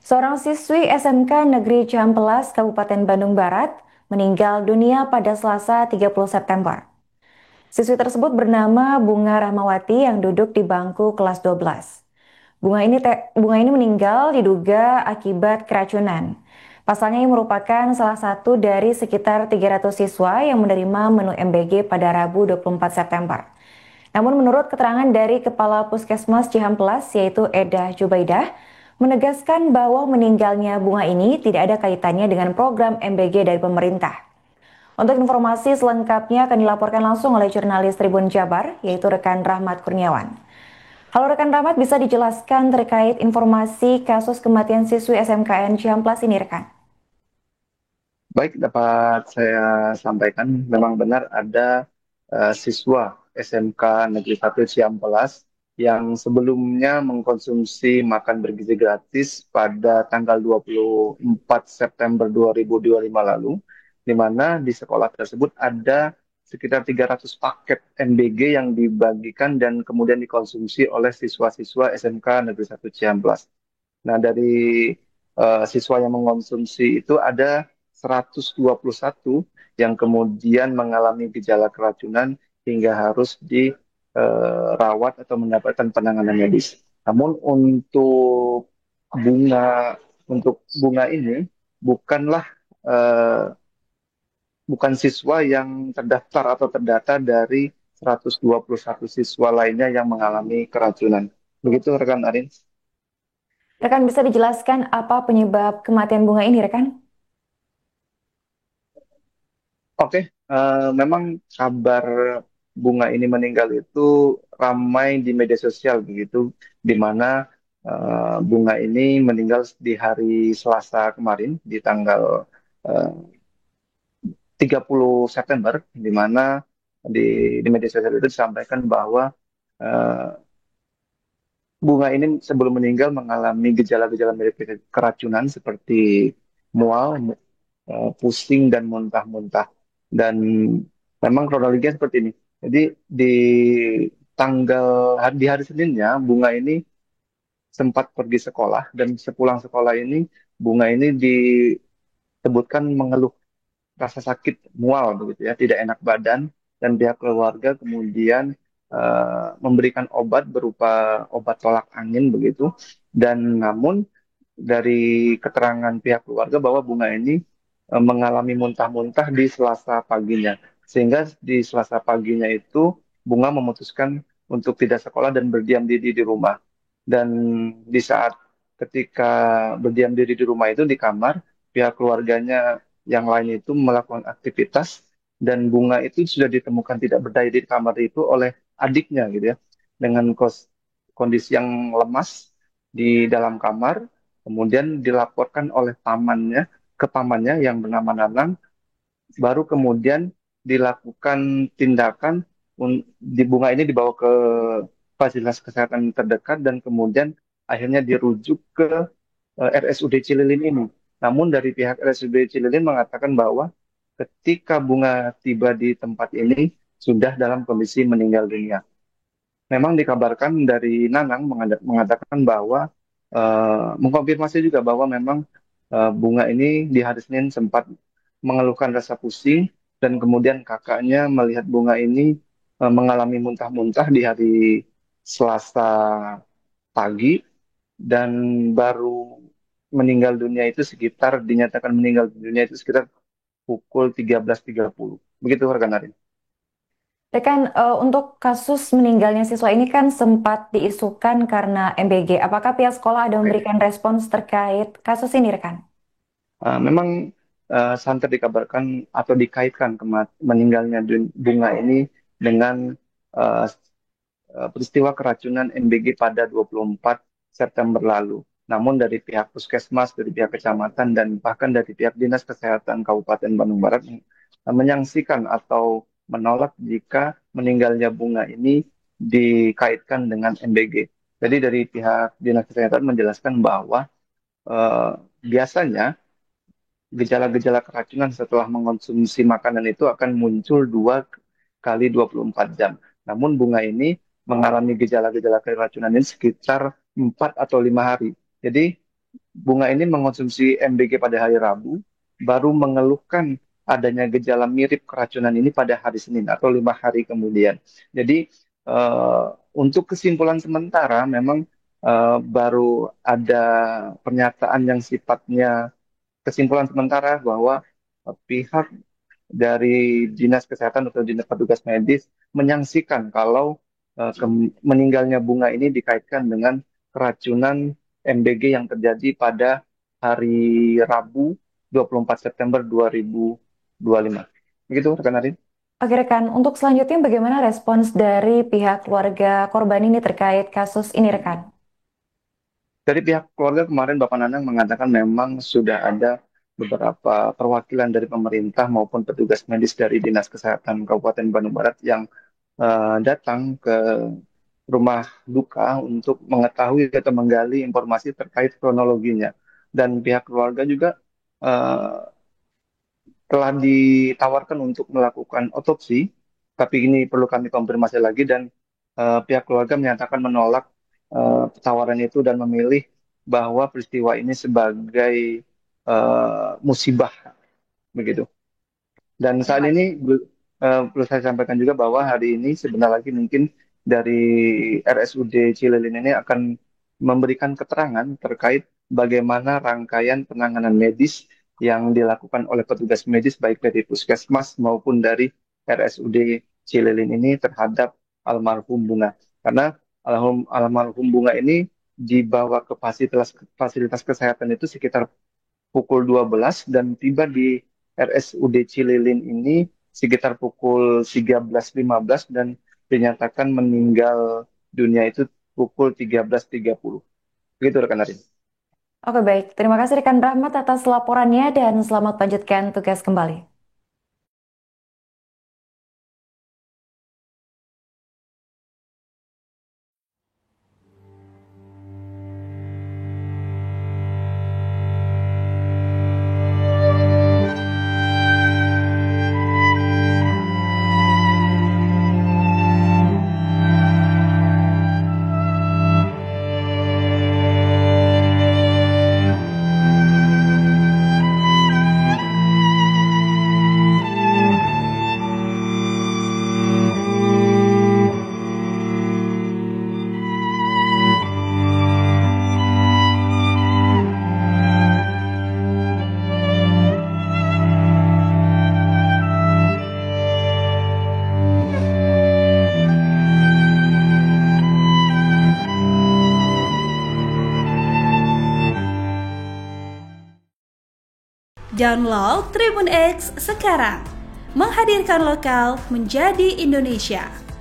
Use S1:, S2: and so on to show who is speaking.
S1: Seorang siswi SMK Negeri Cihampelas, Kabupaten Bandung Barat, meninggal dunia pada Selasa 30 September. Siswi tersebut bernama Bunga Rahmawati yang duduk di bangku kelas 12. Bunga ini meninggal diduga akibat keracunan. Pasalnya ini merupakan salah satu dari sekitar 300 siswa yang menerima menu MBG pada Rabu 24 September. Namun menurut keterangan dari Kepala Puskesmas Cihampelas yaitu Eda Jubaidah, menegaskan bahwa meninggalnya Bunga ini tidak ada kaitannya dengan program MBG dari pemerintah. Untuk informasi selengkapnya akan dilaporkan langsung oleh jurnalis Tribun Jabar, yaitu rekan Rahmat Kurniawan. Halo rekan Rahmat, bisa dijelaskan terkait informasi kasus kematian siswi SMKN Cihampelas ini rekan?
S2: Baik, dapat saya sampaikan memang benar ada siswa SMK Negeri 1 Ciampelas yang sebelumnya mengkonsumsi makan bergizi gratis pada tanggal 24 September 2025 lalu, di mana di sekolah tersebut ada sekitar 300 paket MBG yang dibagikan dan kemudian dikonsumsi oleh siswa-siswa SMK Negeri 1 Ciampelas. Nah, dari siswa yang mengkonsumsi itu ada 121 yang kemudian mengalami gejala keracunan hingga harus dirawat atau mendapatkan penanganan medis. Namun bunga untuk bunga ini bukanlah eh, bukan siswa yang terdaftar atau terdata dari 121 siswa lainnya yang mengalami keracunan. Begitu rekan Arin.
S1: Rekan bisa dijelaskan apa penyebab kematian Bunga ini rekan?
S2: Oke, memang kabar Bunga ini meninggal itu ramai di media sosial begitu, di mana Bunga ini meninggal di hari Selasa kemarin, di tanggal eh, 30 September, di mana di, di media sosial itu disampaikan bahwa eh, Bunga ini sebelum meninggal mengalami gejala-gejala mirip keracunan seperti mual, pusing dan muntah-muntah. Dan memang kronologinya seperti ini. Jadi di di hari Seninnya Bunga ini sempat pergi sekolah dan sepulang sekolah ini Bunga ini disebutkan mengeluh rasa sakit mual begitu ya, tidak enak badan dan pihak keluarga kemudian memberikan obat berupa obat tolak angin begitu. Dan namun dari keterangan pihak keluarga bahwa Bunga ini mengalami muntah-muntah di Selasa paginya. Sehingga di Selasa paginya itu Bunga memutuskan untuk tidak sekolah dan berdiam diri di rumah. Dan di saat ketika berdiam diri di rumah itu di kamar, pihak keluarganya yang lain itu melakukan aktivitas dan Bunga itu sudah ditemukan tidak berdaya di kamar itu oleh adiknya gitu ya. Dengan kondisi yang lemas di dalam kamar. Kemudian dilaporkan oleh pamannya yang bernama Nanang, baru kemudian dilakukan tindakan di Bunga ini dibawa ke fasilitas kesehatan terdekat dan kemudian akhirnya dirujuk ke RSUD Cililin ini. Namun dari pihak RSUD Cililin mengatakan bahwa ketika Bunga tiba di tempat ini sudah dalam kondisi meninggal dunia. Memang dikabarkan dari Nanang mengatakan bahwa mengkonfirmasi juga bahwa memang Bunga ini di hari Senin sempat mengeluhkan rasa pusing dan kemudian kakaknya melihat Bunga ini mengalami muntah-muntah di hari Selasa pagi dan baru meninggal dunia itu sekitar dinyatakan meninggal dunia itu sekitar pukul 13.30. Begitu rekan Arin.
S1: Rekan, untuk kasus meninggalnya siswa ini kan sempat diisukan karena MBG. Apakah pihak sekolah ada
S2: Baik.
S1: memberikan respons terkait kasus ini rekan?
S2: Memang santer dikabarkan atau dikaitkan meninggalnya Bunga ini dengan eh, peristiwa keracunan MBG pada 24 September lalu. Namun dari pihak puskesmas, dari pihak kecamatan, dan bahkan dari pihak Dinas Kesehatan Kabupaten Bandung Barat menyaksikan atau menolak jika meninggalnya Bunga ini dikaitkan dengan MBG. Jadi dari pihak Dinas Kesehatan menjelaskan bahwa eh, biasanya gejala-gejala keracunan setelah mengkonsumsi makanan itu akan muncul 2 kali 24 jam. Namun Bunga ini mengalami gejala-gejala keracunan ini sekitar 4 atau 5 hari. Jadi bunga ini mengonsumsi MBG pada hari Rabu, baru mengeluhkan adanya gejala mirip keracunan ini pada hari Senin atau 5 hari kemudian. Jadi eh, untuk kesimpulan sementara memang baru ada pernyataan yang sifatnya kesimpulan sementara bahwa pihak dari dinas kesehatan atau dinas petugas medis menyaksikan kalau meninggalnya bunga ini dikaitkan dengan keracunan MBG yang terjadi pada hari Rabu 24 September 2025. Begitu, rekan Arin.
S1: Oke rekan, untuk selanjutnya bagaimana respons dari pihak keluarga korban ini terkait kasus ini rekan?
S2: Dari pihak keluarga kemarin Bapak Nanang mengatakan memang sudah ada beberapa perwakilan dari pemerintah maupun petugas medis dari Dinas Kesehatan Kabupaten Bandung Barat yang datang ke rumah duka untuk mengetahui atau menggali informasi terkait kronologinya. Dan pihak keluarga juga eh, telah ditawarkan untuk melakukan otopsi, tapi ini perlu kami konfirmasi lagi dan pihak keluarga menyatakan menolak tawaran itu dan memilih bahwa peristiwa ini sebagai musibah begitu. Dan saat
S1: Baik.
S2: ini perlu saya sampaikan juga bahwa hari ini sebentar lagi mungkin dari RSUD Cililin ini akan memberikan keterangan terkait bagaimana rangkaian penanganan medis yang dilakukan oleh petugas medis baik dari Puskesmas maupun dari RSUD Cililin ini terhadap almarhum Bunga. Karena almarhum Bunga ini dibawa ke fasilitas fasilitas kesehatan itu sekitar pukul 12 dan tiba di RSUD Cililin ini sekitar pukul 13.15 dan dinyatakan meninggal dunia itu pukul 13.30. Begitu rekan Arin.
S1: Oke baik, terima kasih rekan Rahmat atas laporannya dan selamat lanjutkan tugas kembali.
S3: Download Tribun X sekarang, menghadirkan lokal menjadi Indonesia.